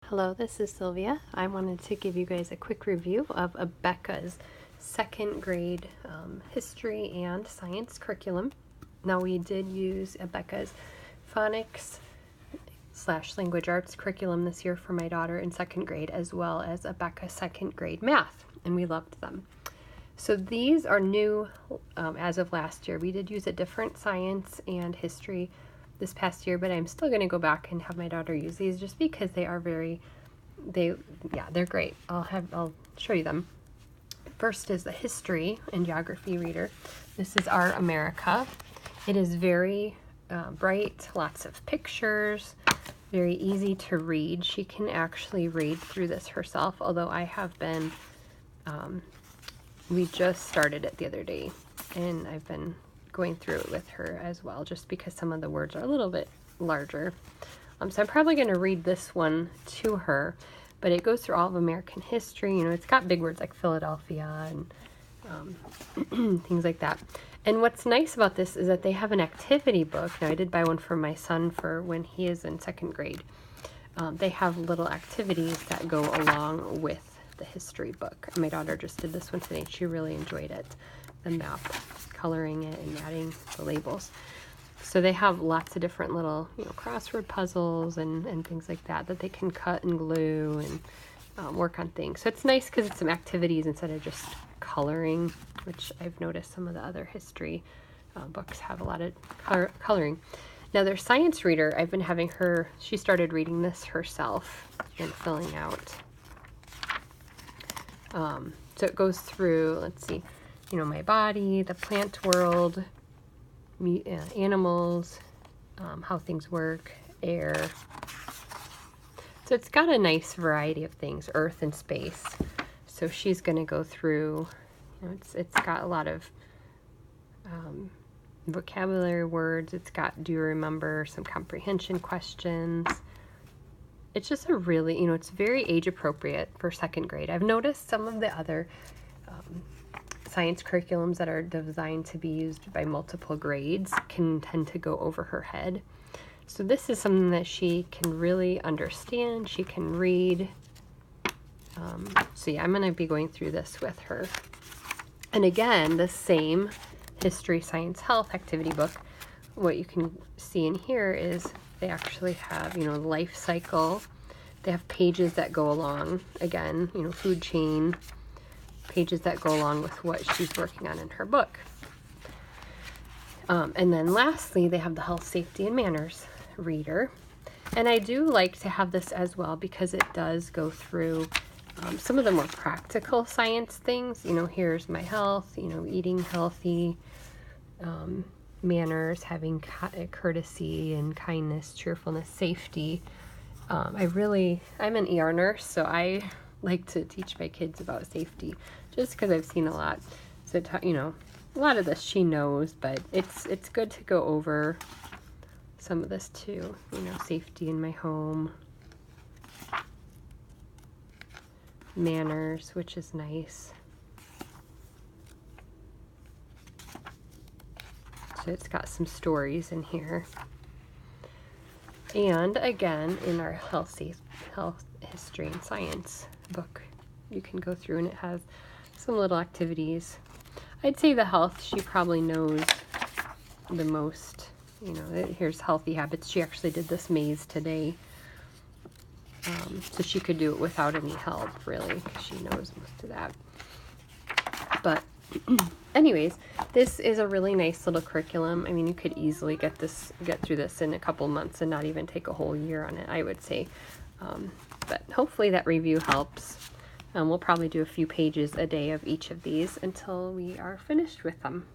Hello, this is Sylvia. I wanted to give you guys a quick review of Abeka's second grade history and science curriculum. Now, we did use Abeka's phonics / language arts curriculum this year for my daughter in second grade, as well as Abeka second grade math, and we loved them. So these are new as of last year. We did use a different science and history this past year, but I'm still going to go back and have my daughter use these just because they are they're great. I'll show you them. First is the history and geography reader. This is our America. It is very bright, lots of pictures, very easy to read. She can actually read through this herself, although I have been, we just started it the other day, and I've been going through it with her as well, just because some of the words are a little bit larger. So I'm probably going to read this one to her, but it goes through all of American history. You know, it's got big words like Philadelphia and things like that. And what's nice about this is that they have an activity book. Now, I did buy one for my son for when he is in second grade. They have little activities that go along with the history book. My daughter just did this one today. She really enjoyed it. The map, coloring it and adding the labels. So they have lots of different little, crossword puzzles and things like that they can cut and glue and work on things. So it's nice because it's some activities instead of just coloring, which I've noticed some of the other history books have a lot of coloring. Now their science reader, I've been having her, she started reading this herself and filling out. So it goes through, let's see, my body, the plant world, animals, how things work, air. So it's got a nice variety of things, earth and space. So she's going to go through, it's got a lot of vocabulary words. It's got, do you remember, some comprehension questions. It's just a really, it's very age appropriate for second grade. I've noticed some of the other science curriculums that are designed to be used by multiple grades can tend to go over her head. So this is something that she can really understand. She can read. So yeah, I'm going to be going through this with her. And again, the same history, science, health activity book. What you can see in here is they actually have, life cycle. They have pages that go along, again, food chain, pages that go along with what she's working on in her book. And then lastly, they have the health, safety, and manners reader. And I do like to have this as well because it does go through some of the more practical science things. Here's my health, eating healthy, manners, having courtesy and kindness, cheerfulness, safety. I'm an ER nurse, so I like to teach my kids about safety just because I've seen a lot. So, a lot of this she knows, but it's good to go over some of this too. Safety in my home, manners, which is nice. So it's got some stories in here. And again, in our health, history, and science book, you can go through and it has some little activities. I'd say the health, she probably knows the most. Here's healthy habits. She actually did this maze today. So she could do it without any help, really, because she knows most of that. But anyways, this is a really nice little curriculum. I mean, you could easily get through this in a couple months and not even take a whole year on it, I would say. But hopefully that review helps. We'll probably do a few pages a day of each of these until we are finished with them.